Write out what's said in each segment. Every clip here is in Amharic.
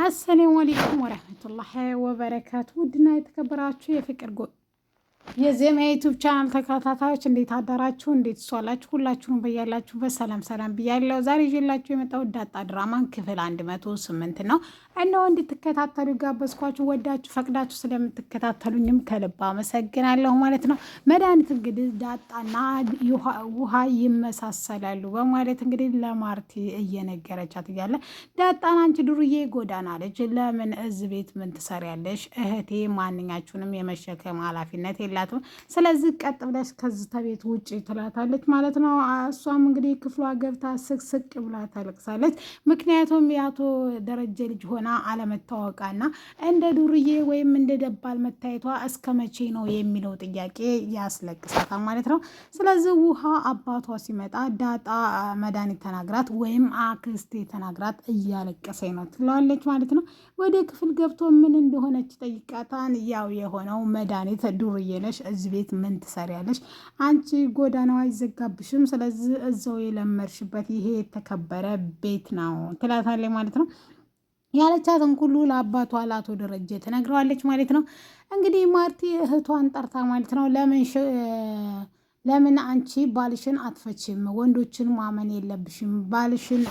አሰላሙ አለይኩም ወራህመቱላሂ ወበረካቱ። ውድና የተከበራችሁ የፍቅር የዜማ ዩቲዩብ ቻናል ተከታታዮች እንዴት አዳራችሁ? እንዴት ዋላችሁ? ሁላችሁም በያላችሁበት ሰላም ሰላም ብያለሁ። ዛሬ ይዤላችሁ የመጣሁት ዳጣ ድራማን ክፍል 108 ነው። እነሆ እንድትከታተሉ ጋበዝኳችሁ። ወዳችሁ ፈቅዳችሁ ስለምትከታተሉኝም ከልብ አመሰግናለሁ ማለት ነው። መድኃኒት እንግዲህ ዳጣና ውሃ ይመሳሰላሉ በማለት እንግዲህ ለማርቲ እየነገረቻት እያለ ዳጣን አንቺ ዱርዬ ጎዳና ልጅ ለምን እዚህ ቤት ምን ትሰሪያለሽ? እህቴ ማንኛችሁንም የመሸከም ኃላፊነት የላትም። ስለዚህ ቀጥ ብለሽ ከዚህ ተቤት ውጭ ትላታለች ማለት ነው። እሷም እንግዲህ ክፍሏ ገብታ ስቅስቅ ብላ ታለቅሳለች። ምክንያቱም የአቶ ደረጀ ልጅ ሆና አለመታወቃና እንደ ዱርዬ ወይም እንደ ደባል መታየቷ እስከ መቼ ነው የሚለው ጥያቄ ያስለቅሳታል ማለት ነው። ስለዚህ ውሃ አባቷ ሲመጣ ዳጣ መድኃኒት ተናግራት ወይም አክስቴ ተናግራት እያለቀሰኝ ነው ትለዋለች ማለት ነው። ወደ ክፍል ገብቶ ምን እንደሆነች ጠይቃታን ያው የሆነው መድኃኒት ዱርዬ ነሽ፣ እዚህ ቤት ምን ትሰሪያለሽ? አንቺ ጎዳናዋ አይዘጋብሽም። ስለዚህ እዛው የለመድሽበት ይሄ የተከበረ ቤት ነው ትላታለች ማለት ነው። ያለቻትን ሁሉ ለአባቷ ለአቶ ደረጀ ትነግረዋለች ማለት ነው። እንግዲህ ማርቲ እህቷን ጠርታ ማለት ነው ለምን አንቺ ባልሽን አትፈችም? ወንዶችን ማመን የለብሽም። ባልሽን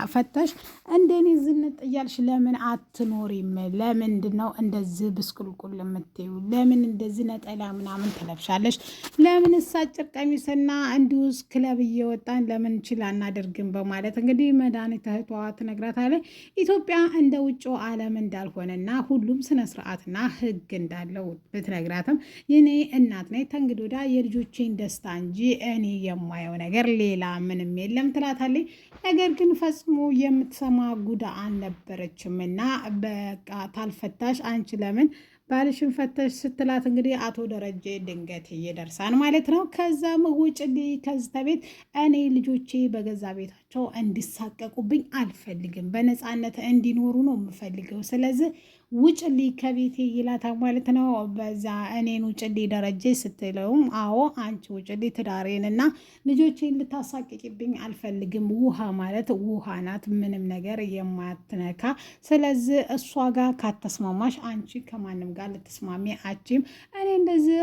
ፈተሽ እንደኔ ዝንጥ እያልሽ ለምን አትኖሪም? ለምንድን ነው እንደዚህ ብስቁልቁል የምትይው? ለምን እንደዚህ ነጠላ ምናምን ትለብሻለሽ? ለምን አጭር ቀሚስና እንዲሁስ ክለብ እየወጣን ለምን ችላ አናደርግም? በማለት እንግዲህ መድኃኒት እህቷ ትነግራታለች። ኢትዮጵያ እንደ ውጭ ዓለም እንዳልሆነና ሁሉም ስነስርዓትና ሕግ እንዳለው ብትነግራትም የኔ እናት ነኝ ተንግዶዳ የልጆቼን ደስታ እንጂ እኔ የማየው ነገር ሌላ ምንም የለም ትላታለች። ነገር ግን ፈጽሞ የምትሰማ ጉዳ አልነበረችም እና በቃ ታልፈታሽ አንቺ ለምን ባልሽን ፈተሽ ስትላት እንግዲህ አቶ ደረጀ ድንገት ይደርሳል ማለት ነው። ከዛም ውጭልኝ ከዚህ ቤት እኔ ልጆቼ በገዛ ቤታቸው እንዲሳቀቁብኝ አልፈልግም፣ በነፃነት እንዲኖሩ ነው የምፈልገው። ስለዚህ ውጭልኝ ከቤቴ ይላታል ማለት ነው። በዛ እኔን ውጭልኝ ደረጀ ስትለውም አዎ አንቺ ውጭልኝ ትዳሬንና ልጆቼን ልታሳቅቂብኝ አልፈልግም። ውሃ ማለት ውሃ ናት፣ ምንም ነገር የማትነካ። ስለዚህ እሷ ጋር ካተስማማሽ አንቺ ከማንም ጋር ልትስማሚ አችም። እኔ እንደዚህ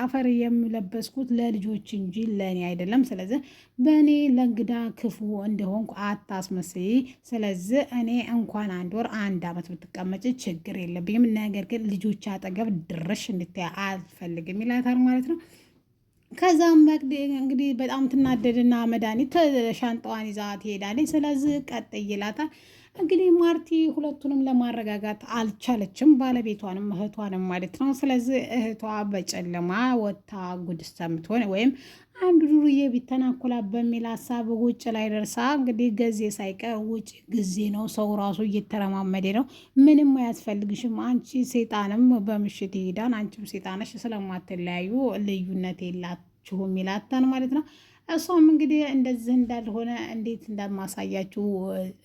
አፈር የምለበስኩት ለልጆች እንጂ ለእኔ አይደለም። ስለዚህ በእኔ ለእንግዳ ክፉ እንደሆንኩ አታስመስይ። ስለዚህ እኔ እንኳን 1 ወር 1 ዓመት ብትቀመጭ ችግር የለብኝም። ነገር ግን ልጆች አጠገብ ድርሽ እንድትያ አልፈልግም ይላታል ማለት ነው። ከዛም እንግዲህ በጣም ትናደድና መድኃኒት ሻንጣዋን ይዛ ትሄዳለች። ስለዚህ ቀጥ ይላታል። እንግዲህ ማርቲ ሁለቱንም ለማረጋጋት አልቻለችም፣ ባለቤቷንም እህቷንም ማለት ነው። ስለዚህ እህቷ በጨለማ ወታ ጉድ እስከምትሆን ወይም አንዱ ዱርዬ ቢተናኮላ በሚል ሀሳብ ውጭ ላይ ደርሳ እንግዲህ ጊዜ ሳይቀር ውጭ ጊዜ ነው፣ ሰው ራሱ እየተረማመደ ነው፣ ምንም አያስፈልግሽም፣ አንቺ ሴጣንም በምሽት ይሄዳን፣ አንቺም ሴጣነሽ፣ ስለማትለያዩ ልዩነት የላችሁም ይላታን ማለት ነው። እሷም እንግዲህ እንደዚህ እንዳልሆነ እንዴት እንዳማሳያችሁ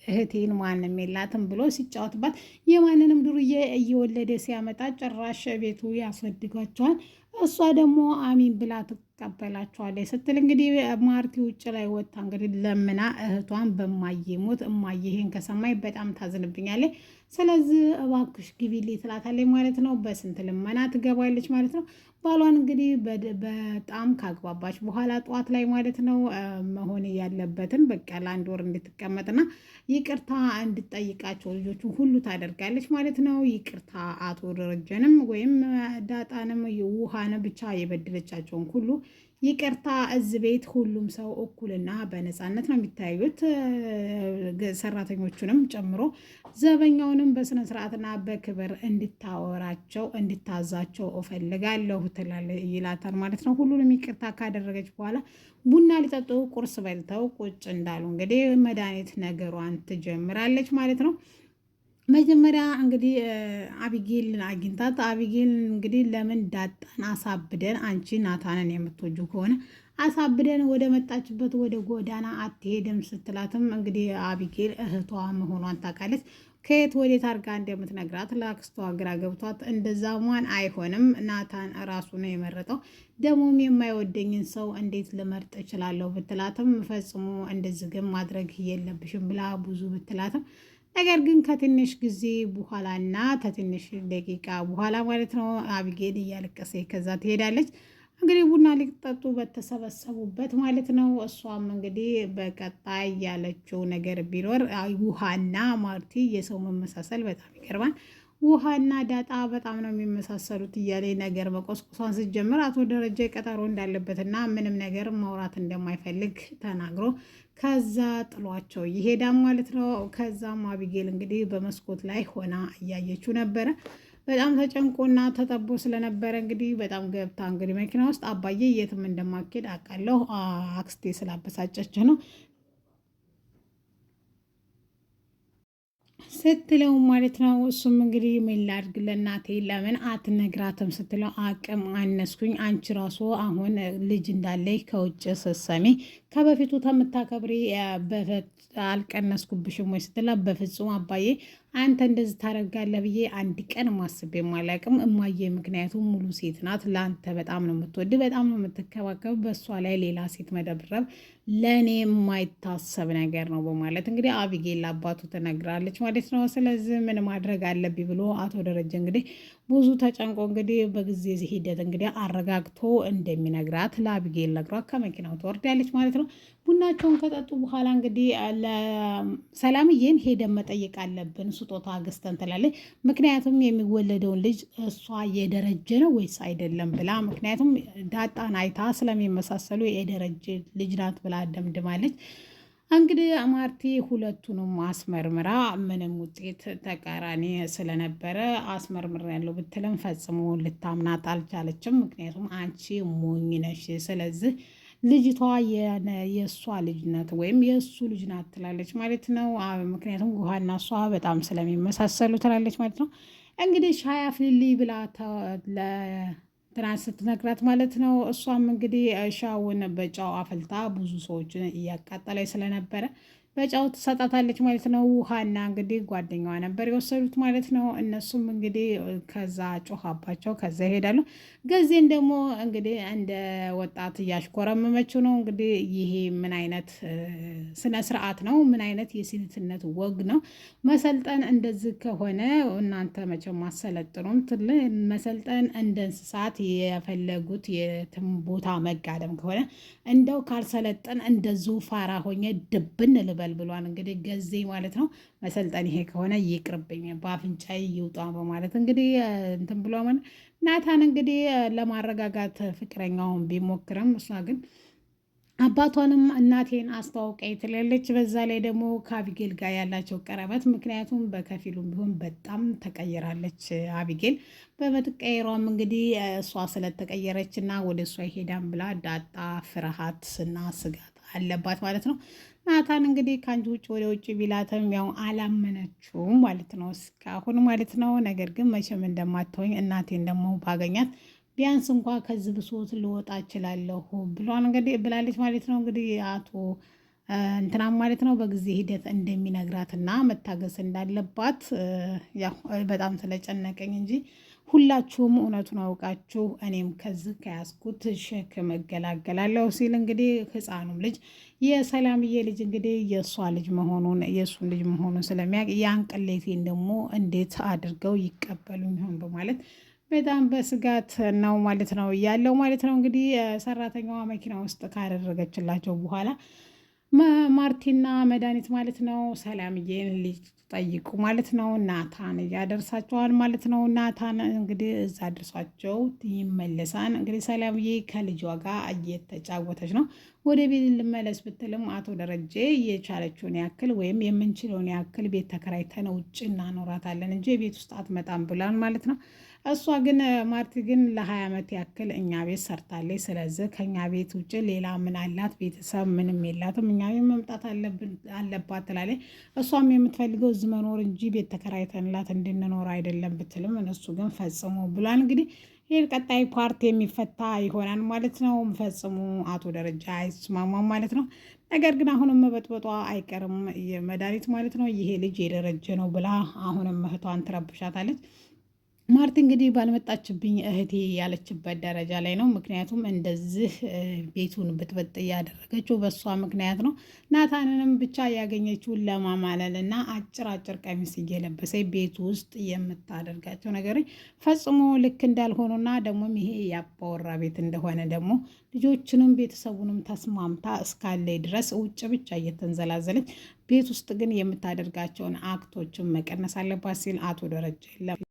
እህቴን ማንም የላትም ብሎ ሲጫወትባት የማንንም ዱርዬ እየወለደ ሲያመጣ ጭራሽ ቤቱ ያስወድጓቸዋል። እሷ ደግሞ አሚን ብላ ትቀበላቸዋለች ስትል እንግዲህ ማርቲ ውጭ ላይ ወጣ እንግዲህ ለምና እህቷን በማየሞት እማዬ ይሄን ከሰማይ በጣም ታዝንብኛለች፣ ስለዚህ እባክሽ ግቢልኝ ትላታለች ማለት ነው። በስንት ልመና ትገባለች ማለት ነው። ባሏን እንግዲህ በጣም ካግባባች በኋላ ጠዋት ላይ ማለት ነው መሆን ያለበትን በቃ ለ1 ወር እንድትቀመጥና ይቅርታ እንድጠይቃቸው ልጆቹ ሁሉ ታደርጋለች ማለት ነው። ይቅርታ አቶ ደረጀንም ወይም ዳጣንም ውሃንም ብቻ የበደለቻቸውን ሁሉ ይቅርታ። እዚህ ቤት ሁሉም ሰው እኩልና በነፃነት ነው የሚታዩት፣ ሰራተኞቹንም ጨምሮ ዘበኛውንም በስነ ስርዓትና በክብር እንድታወራቸው እንድታዛቸው እፈልጋለሁ ይላታል ማለት ነው። ሁሉንም ይቅርታ ካደረገች በኋላ ቡና ሊጠጡ ቁርስ በልተው ቁጭ እንዳሉ እንግዲህ መድኃኒት ነገሯን ትጀምራለች ማለት ነው። መጀመሪያ እንግዲህ አቢጌልን አግኝታት አቢጌል እንግዲህ ለምን ዳጣን አሳብደን አንቺ ናታንን የምትወጁ ከሆነ አሳብደን ወደ መጣችበት ወደ ጎዳና አትሄድም ስትላትም እንግዲህ አቢጌል እህቷ መሆኗን ታውቃለች። ከየት ወዴት አድርጋ እንደምትነግራት ለአክስቷ ግራ ገብቷት እንደዛ መሆን አይሆንም፣ ናታን ራሱ ነው የመረጠው፣ ደግሞም የማይወደኝን ሰው እንዴት ልመርጥ እችላለሁ ብትላትም ፈጽሞ እንደዚህ ግን ማድረግ የለብሽም ብላ ብዙ ብትላትም ነገር ግን ከትንሽ ጊዜ በኋላና ከትንሽ ደቂቃ በኋላ ማለት ነው አቢጌል እያለቀሰ ከዛ ትሄዳለች። እንግዲህ ቡና ሊጠጡ በተሰበሰቡበት ማለት ነው። እሷም እንግዲህ በቀጣይ ያለችው ነገር ቢኖር ውሃና ማርቲ የሰው መመሳሰል በጣም ይቀርባል። ውሃና ዳጣ በጣም ነው የሚመሳሰሉት እያለ ነገር መቆስቆሷን ስትጀምር አቶ ደረጀ ቀጠሮ እንዳለበትና ምንም ነገር ማውራት እንደማይፈልግ ተናግሮ ከዛ ጥሏቸው ይሄዳል ማለት ነው። ከዛም አቢጌል እንግዲህ በመስኮት ላይ ሆና እያየችው ነበረ። በጣም ተጨንቆና ተጠቦ ስለነበረ እንግዲህ በጣም ገብታ እንግዲህ መኪና ውስጥ አባዬ የትም እንደማኬድ አውቃለሁ፣ አክስቴ ስላበሳጨች ነው ስትለው ማለት ነው። እሱም እንግዲህ ምን ላድርግ ለእናቴ ለምን አትነግራትም ስትለው አቅም አነስኩኝ፣ አንቺ ራሱ አሁን ልጅ እንዳለኝ ከውጭ ስትሰሚ ከበፊቱ ከምታከብሪ አልቀነስኩብሽም ወይ ስትላ በፍጹም አባዬ አንተ እንደዚህ ታደርጋለህ ብዬ አንድ ቀን ማስቤም አላውቅም እማዬ፣ ምክንያቱም ሙሉ ሴት ናት፣ ለአንተ በጣም ነው የምትወድ፣ በጣም ነው የምትከባከብ፣ በእሷ ላይ ሌላ ሴት መደብረብ ለእኔ የማይታሰብ ነገር ነው በማለት እንግዲህ አቢጌል አባቱ ትነግራለች ማለት ነው። ስለዚህ ምን ማድረግ አለብኝ ብሎ አቶ ደረጀ እንግዲህ ብዙ ተጨንቆ እንግዲህ በጊዜ ሂደት እንግዲህ አረጋግቶ እንደሚነግራት ለአቢጌል ነግሯት ከመኪናው ትወርዳለች ማለት ነው። ቡናቸውን ከጠጡ በኋላ እንግዲህ ሰላምዬን ሄደን መጠየቅ አለብን ስጦታ ገዝተን ትላለች። ምክንያቱም የሚወለደውን ልጅ እሷ የደረጀ ነው ወይስ አይደለም ብላ፣ ምክንያቱም ዳጣን አይታ ስለሚመሳሰሉ የደረጀ ልጅ ናት ብላ ደምድማለች። እንግዲህ ማርቲ ሁለቱንም አስመርምራ ምንም ውጤት ተቃራኒ ስለነበረ አስመርምር ያለው ብትልም ፈጽሞ ልታምናት አልቻለችም። ምክንያቱም አንቺ ሞኝ ነሽ፣ ስለዚህ ልጅቷ የእሷ ልጅ ናት ወይም የእሱ ልጅ ናት ትላለች ማለት ነው። ምክንያቱም ጉሃና እሷ በጣም ስለሚመሳሰሉ ትላለች ማለት ነው። እንግዲህ ሻይ አፍሊልኝ ብላ ትናንት ስትነግራት ማለት ነው። እሷም እንግዲህ ሻውን በጫው አፈልታ ብዙ ሰዎችን እያቃጠለች ስለነበረ በጫው ትሰጣታለች ማለት ነው። ውሃና እንግዲህ ጓደኛዋ ነበር የወሰዱት ማለት ነው። እነሱም እንግዲህ ከዛ ጮኻባቸው ከዛ ይሄዳሉ። ገዜን ደግሞ እንግዲህ እንደ ወጣት እያሽኮረመመችው ነው። እንግዲህ ይሄ ምን አይነት ስነ ስርዓት ነው? ምን አይነት የሴትነት ወግ ነው? መሰልጠን እንደዚህ ከሆነ እናንተ መቼም አሰለጥኑም። መሰልጠን እንደ እንስሳት የፈለጉት የትም ቦታ መጋደም ከሆነ እንደው ካልሰለጠን እንደዚሁ ፋራ ሆኜ ድብን ልበል ብሏል። እንግዲህ ገዜ ማለት ነው። መሰልጠን ይሄ ከሆነ ይቅርብኝ፣ በአፍንጫዬ ይውጣ በማለት እንግዲህ እንትን ብሎ ናታን እንግዲህ ለማረጋጋት ፍቅረኛውን ቢሞክርም እሷ ግን አባቷንም እናቴን አስተዋውቀኝ ትላለች። በዛ ላይ ደግሞ ከአቢጌል ጋር ያላቸው ቀረበት፣ ምክንያቱም በከፊሉም ቢሆን በጣም ተቀይራለች አቢጌል። በመቀየሯም እንግዲህ እሷ ስለተቀየረች እና ወደ እሷ ይሄዳን ብላ ዳጣ ፍርሃት እና ስጋት አለባት ማለት ነው። ናታን እንግዲህ ከአንቺ ውጭ ወደ ውጭ ቢላትም ያው አላመነችውም ማለት ነው እስካሁን ማለት ነው። ነገር ግን መቼም እንደማትሆኝ እናቴን ደግሞ ባገኛት ቢያንስ እንኳ ከዚህ ብሶት ልወጣ እችላለሁ ብሏን እንግዲህ ብላለች ማለት ነው። እንግዲህ አቶ እንትናም ማለት ነው በጊዜ ሂደት እንደሚነግራትና መታገስ እንዳለባት ያው በጣም ስለጨነቀኝ እንጂ ሁላችሁም እውነቱን አውቃችሁ እኔም ከዚህ ከያዝኩት ሸክም እገላገላለሁ ሲል እንግዲህ ህፃኑም ልጅ የሰላምዬ ልጅ እንግዲህ የእሷ ልጅ መሆኑን የእሱን ልጅ መሆኑን ስለሚያውቅ ያን ቅሌቴን ደግሞ እንዴት አድርገው ይቀበሉኝ ይሆን በማለት በጣም በስጋት ነው ማለት ነው ያለው ማለት ነው። እንግዲህ ሰራተኛዋ መኪና ውስጥ ካደረገችላቸው በኋላ ማርቲና መድኃኒት ማለት ነው ሰላምዬን ሊጠይቁ ማለት ነው ናታን እያደርሳቸዋል ማለት ነው። ናታን እንግዲህ እዛ ደርሷቸው ይመለሳል። እንግዲህ ሰላምዬ ከልጇ ጋር እየተጫወተች ነው። ወደ ቤት ልመለስ ብትልም አቶ ደረጀ የቻለችውን ያክል ወይም የምንችለውን ያክል ቤት ተከራይተን ውጭ እናኖራታለን እንጂ ቤት ውስጥ አትመጣም ብላን ማለት ነው። እሷ ግን ማርቲ ግን ለ20 ዓመት ያክል እኛ ቤት ሰርታለች። ስለዚህ ከኛ ቤት ውጭ ሌላ ምን አላት? ቤተሰብ ምንም የላትም። እኛ ቤት መምጣት አለባት ትላለች። እሷም የምትፈልገው እዚህ መኖር እንጂ ቤት ተከራይተንላት እንድንኖር አይደለም ብትልም እነሱ ግን ፈጽሞ ብሏል። እንግዲህ ይህ ቀጣይ ፓርቲ የሚፈታ ይሆናል ማለት ነው። ፈጽሞ አቶ ደረጃ አይስማማም ማለት ነው። ነገር ግን አሁንም መበጥበጧ አይቀርም መድኃኒት ማለት ነው። ይሄ ልጅ የደረጀ ነው ብላ አሁንም እህቷን ትረብሻታለች። ማርቲ እንግዲህ ባልመጣችብኝ እህቴ ያለችበት ደረጃ ላይ ነው። ምክንያቱም እንደዚህ ቤቱን ብጥብጥ እያደረገችው በሷ ምክንያት ነው። ናታንንም ብቻ ያገኘችውን ለማማለል እና አጭር አጭር ቀሚስ እየለበሰ ቤቱ ውስጥ የምታደርጋቸው ነገሮች ፈጽሞ ልክ እንዳልሆኑና ደግሞም ይሄ ያባወራ ቤት እንደሆነ ደግሞ ልጆችንም ቤተሰቡንም ተስማምታ እስካለ ድረስ ውጭ ብቻ እየተንዘላዘለች ቤት ውስጥ ግን የምታደርጋቸውን አክቶችን መቀነስ አለባት ሲል አቶ ደረጀ